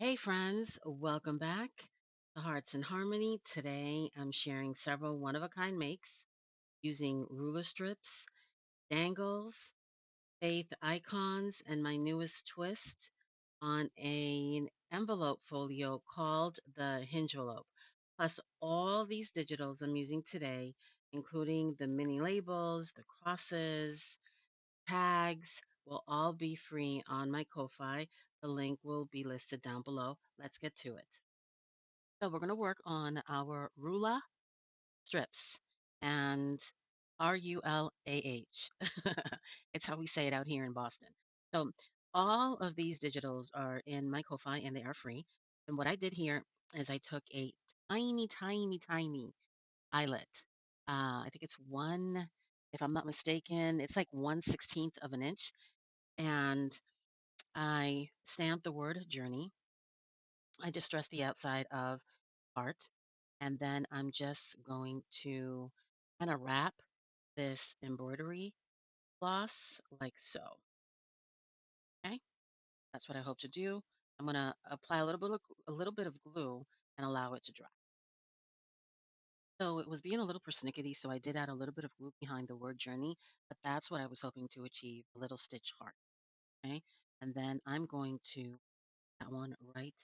Hey friends, welcome back to Hearts in Harmony. Today I'm sharing several one-of-a-kind makes using ruler strips, dangles, faith icons, and my newest twist on an envelope folio called the Hingevelope. Plus all these digitals I'm using today, including the mini labels, the crosses, tags will all be free on my Ko-fi. The link will be listed down below. Let's get to it. So we're going to work on our RULAH strips and RULAH. It's how we say it out here in Boston. So all of these digitals are in my Ko-fi and they are free. And what I did here is I took a tiny eyelet. I think it's one, if I'm not mistaken, it's like 1/16 of an inch, and I stamped the word journey. I distressed the outside of art, and then I'm just going to kind of wrap this embroidery floss like so. Okay, that's what I hope to do. I'm gonna apply a little bit of glue and allow it to dry. So it was being a little persnickety, so I did add a little bit of glue behind the word journey, but that's what I was hoping to achieve, a little stitch heart. Okay, and then I'm going to that one right.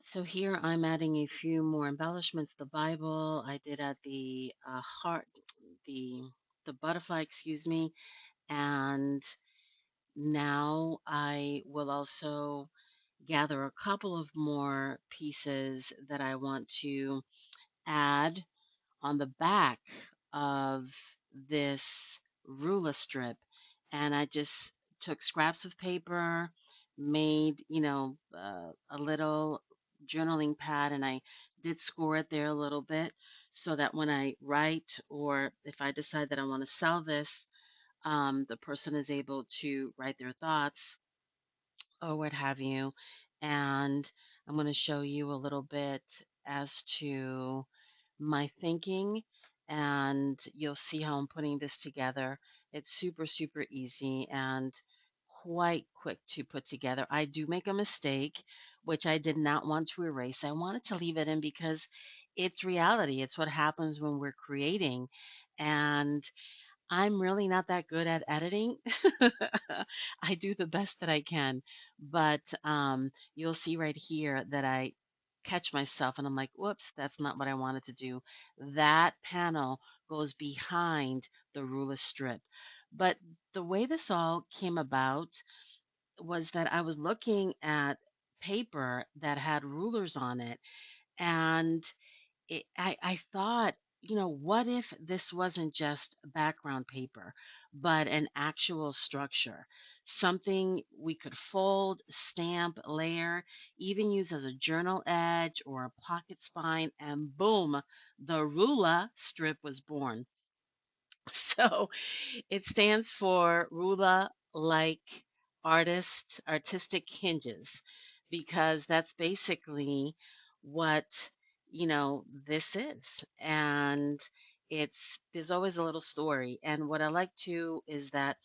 So here I'm adding a few more embellishments. The Bible, I did add the heart, the the butterfly, excuse me, and now I will also gather a couple of more pieces that I want to add on the back of this ruler strip, and I just took scraps of paper, made, a little journaling pad, and I did score it there a little bit so that when I write or if I decide that I want to sell this, the person is able to write their thoughts or what have you. And I'm going to show you a little bit as to my thinking, and you'll see how I'm putting this together. It's super easy and quite quick to put together. I do make a mistake, which I did not want to erase. I wanted to leave it in because it's reality. It's what happens when we're creating. And I'm really not that good at editing. I do the best that I can, but you'll see right here that I catch myself and I'm like, whoops, that's not what I wanted to do. That panel goes behind the ruler strip. But the way this all came about was that I was looking at paper that had rulers on it, and I thought, what if this wasn't just background paper, but an actual structure, something we could fold, stamp, layer, even use as a journal edge or a pocket spine, and boom, the ruler strip was born. So it stands for Rula like artistic hinges, because that's basically what, this is. And there's always a little story. And what I like to is that,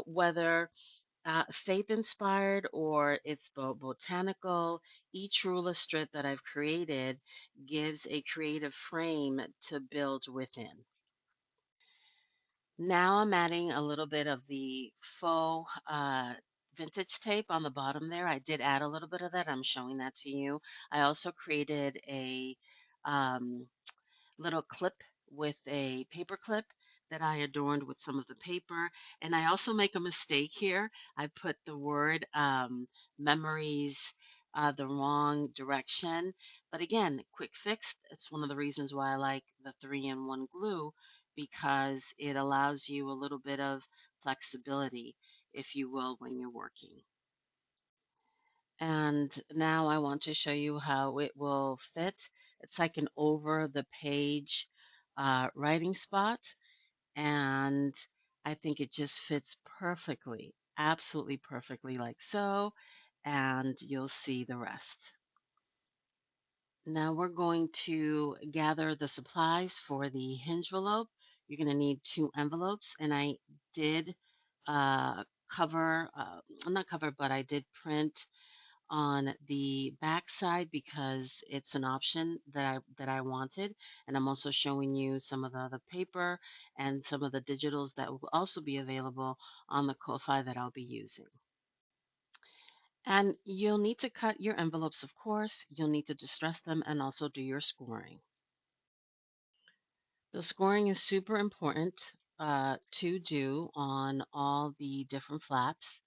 whether faith inspired or it's botanical, each ruler strip that I've created gives a creative frame to build within. Now I'm adding a little bit of the faux vintage tape on the bottom there. I did add a little bit of that. I'm showing that to you. I also created a um, little clip with a paper clip that I adorned with some of the paper. And I also make a mistake here. I put the word memories the wrong direction. But again, quick fix. It's one of the reasons why I like the 3-in-1 glue, because it allows you a little bit of flexibility, if you will, when you're working. And now I want to show you how it will fit. It's like an over the page writing spot. And I think it just fits perfectly, absolutely perfectly like so. And you'll see the rest. Now we're going to gather the supplies for the hinge envelope. You're going to need 2 envelopes, and I did cover, not cover, but I did print on the back side because it's an option that I wanted. And I'm also showing you some of the other paper and some of the digitals that will also be available on the Ko-Fi that I'll be using. And you'll need to cut your envelopes, of course. You'll need to distress them and also do your scoring. The scoring is super important to do on all the different flaps.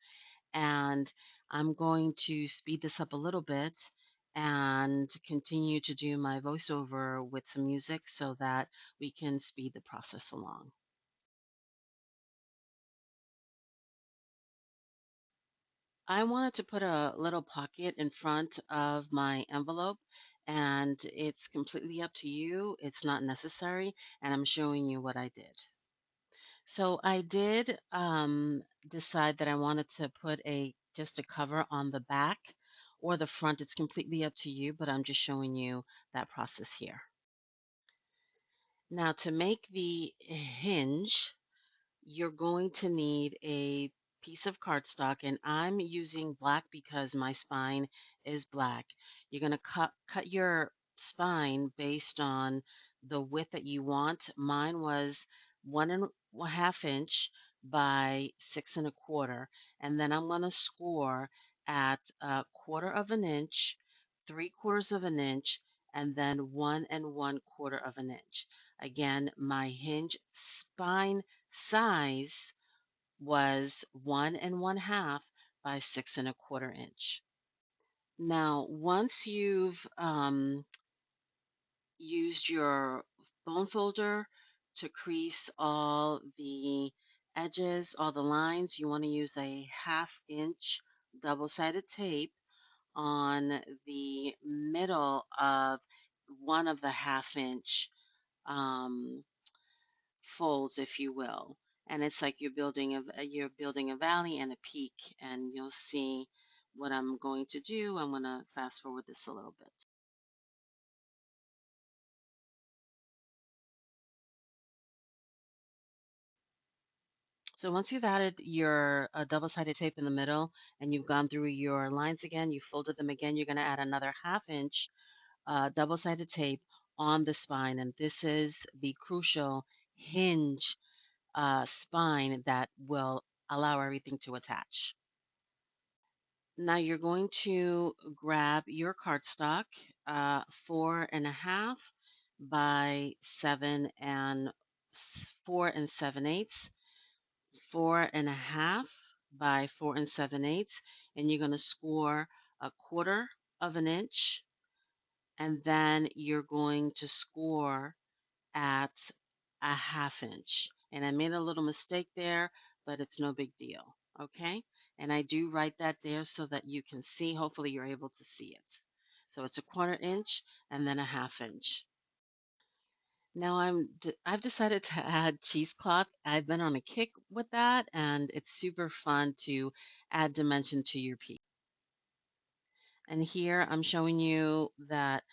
And I'm going to speed this up a little bit and continue to do my voiceover with some music so that we can speed the process along. I wanted to put a little pocket in front of my envelope, and it's completely up to you. It's not necessary, and I'm showing you what I did. So I did decide that I wanted to put just a cover on the back or the front. It's completely up to you, but I'm just showing you that process here. Now to make the hinge, you're going to need a piece of cardstock, and I'm using black because my spine is black. You're going to cut your spine based on the width that you want. Mine was 1.5 inch by 6 1/4, and then I'm going to score at 1/4 of an inch, 3/4 of an inch, and then 1 1/4 of an inch. Again, my hinge spine size was 1 1/2 by 6 1/4 inch. Now, once you've used your bone folder to crease all the edges, all the lines, you want to use a 1/2 inch double-sided tape on the middle of one of the 1/2 inch um, folds, if you will. And it's like you're building a valley and a peak, and you'll see what I'm going to do. I'm going to fast forward this a little bit. So once you've added your double-sided tape in the middle and you've gone through your lines again, you folded them again, you're going to add another 1/2 inch double-sided tape on the spine. And this is the crucial hinge spine that will allow everything to attach. Now you're going to grab your cardstock, 4.5 by 4 7/8, 4.5 by 4 7/8, and you're going to score 1/4 of an inch, and then you're going to score at a 1/2 inch. And I made a little mistake there, but it's no big deal. Okay. And I do write that there so that you can see. Hopefully, you're able to see it. So it's a 1/4 inch and then a 1/2 inch. Now I've decided to add cheesecloth. I've been on a kick with that, and it's super fun to add dimension to your piece. And here I'm showing you that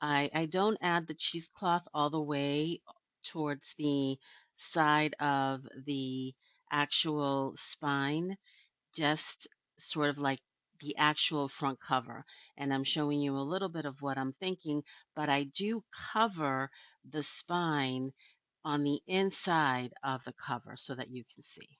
I don't add the cheesecloth all the way towards the side of the actual spine, just sort of like the actual front cover. And I'm showing you a little bit of what I'm thinking, but I do cover the spine on the inside of the cover so that you can see.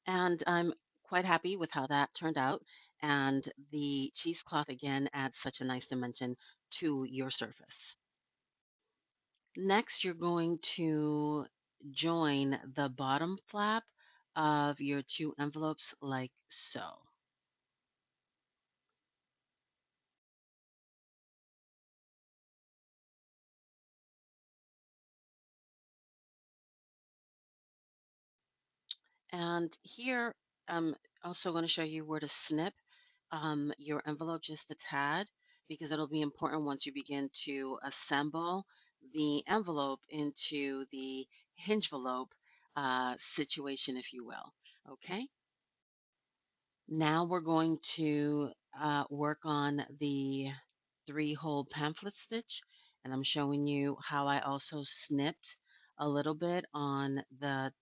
And I'm quite happy with how that turned out. And the cheesecloth again adds such a nice dimension to your surface. Next, you're going to join the bottom flap of your two envelopes like so. And here, I'm also going to show you where to snip your envelope just a tad, because it'll be important once you begin to assemble the envelope into the hingevelope situation, if you will. Okay. Now we're going to work on the 3-hole pamphlet stitch, and I'm showing you how I also snipped a little bit on the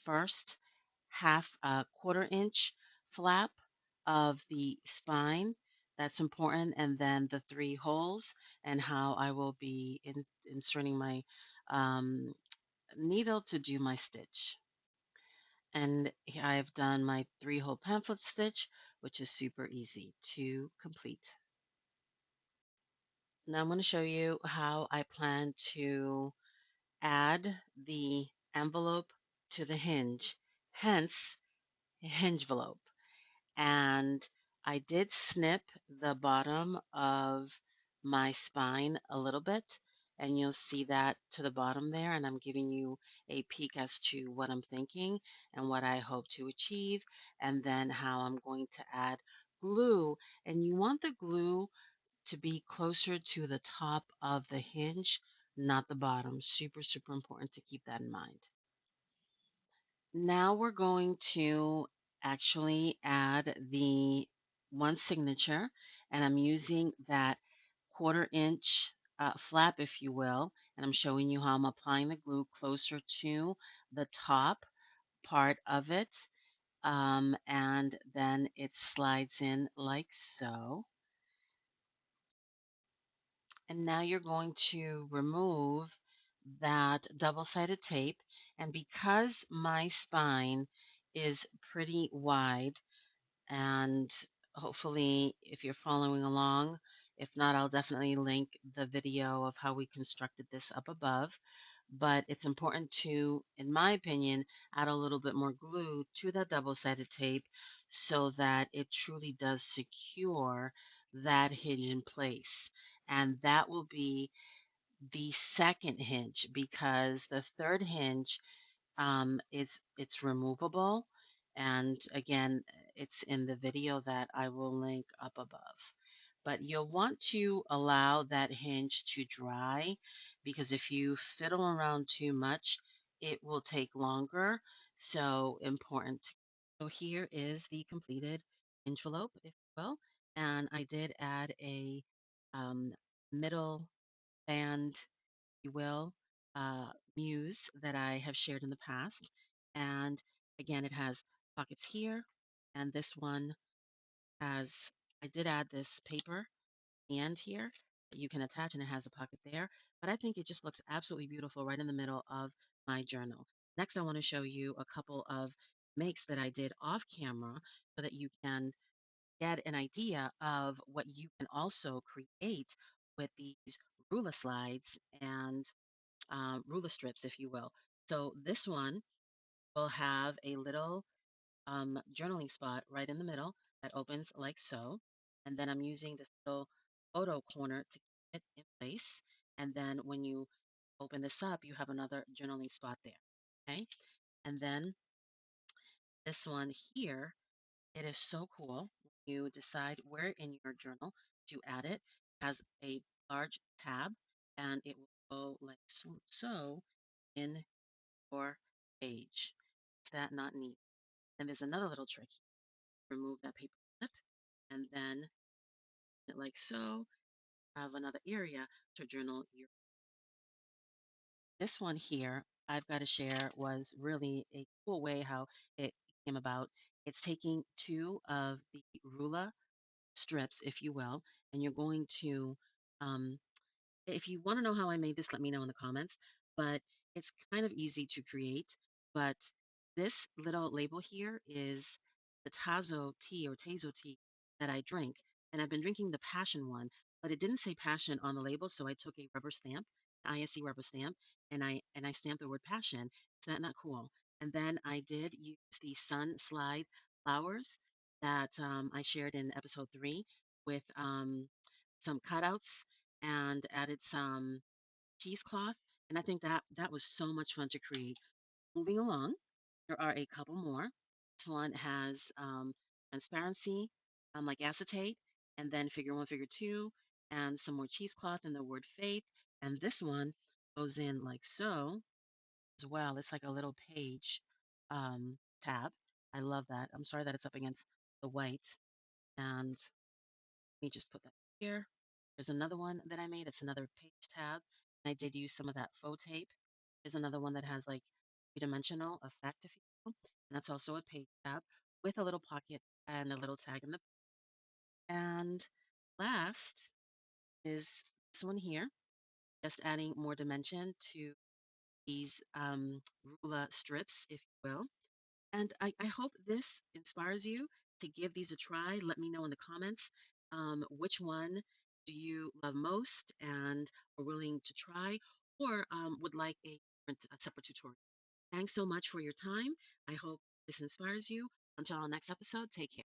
first half a quarter inch flap of the spine. That's important. And then the three holes and how I will be inserting my um, needle to do my stitch. And I've done my three-hole pamphlet stitch, which is super easy to complete. Now I'm going to show you how I plan to add the envelope to the hinge, hence Hingevelope. And I did snip the bottom of my spine a little bit, and you'll see that to the bottom there. And I'm giving you a peek as to what I'm thinking and what I hope to achieve, and then how I'm going to add glue. And you want the glue to be closer to the top of the hinge, not the bottom. Super, super important to keep that in mind. Now we're going to actually add the one signature, and I'm using that quarter inch flap, if you will, and I'm showing you how I'm applying the glue closer to the top part of it, and then it slides in like so. And now you're going to remove that double-sided tape. And because my spine is pretty wide, and hopefully if you're following along, if not, I'll definitely link the video of how we constructed this up above. But it's important to, in my opinion, add a little bit more glue to that double-sided tape so that it truly does secure that hinge in place. And that will be the second hinge, because the third hinge it's removable. And again, it's in the video that I will link up above. But you'll want to allow that hinge to dry, because if you fiddle around too much, it will take longer. So important. So here is the completed envelope, if you will. And I did add a middle band, you will, muse that I have shared in the past. And again, it has pockets here, and this one has, I did add this paper and here that you can attach, and it has a pocket there. But I think it just looks absolutely beautiful right in the middle of my journal. Next, I want to show you a couple of makes that I did off camera so that you can get an idea of what you can also create with these ruler slides and ruler strips, if you will. So this one will have a little journaling spot right in the middle that opens like so. And then I'm using this little photo corner to keep it in place. And then when you open this up, you have another journaling spot there. Okay. And then this one here, it is so cool. You decide where in your journal to add it. It has a large tab, and it will go like so in your page. Is that not neat? And there's another little trick. Remove that paper clip, and then like so, have another area to journal your. This one here, I've got to share, was really a cool way how it came about. It's taking two of the RULAH strips, if you will, and you're going to um, if you want to know how I made this, let me know in the comments. But it's kind of easy to create. But this little label here is the Tazo tea or Tazo tea that I drink. And I've been drinking the passion one, but it didn't say passion on the label. So I took a rubber stamp, ISC rubber stamp, and I stamped the word passion. Is that not cool? And then I did use the sun slide flowers that I shared in episode 3 with some cutouts and added some cheesecloth. And I think that that was so much fun to create. Moving along, there are a couple more. This one has transparency, like acetate, and then figure one, figure two, and some more cheesecloth and the word faith. And this one goes in like so as well. It's like a little page tab. I love that. I'm sorry that it's up against the white. And let me just put that here. There's another one that I made. It's another page tab. I did use some of that faux tape. There's another one that has like three-dimensional effect. and that's also a page tab with a little pocket and a little tag in the. And last is this one here, just adding more dimension to these ruler strips, if you will. And I hope this inspires you to give these a try. Let me know in the comments which one do you love most and are willing to try, or would like a separate tutorial. Thanks so much for your time. I hope this inspires you. Until our next episode, take care.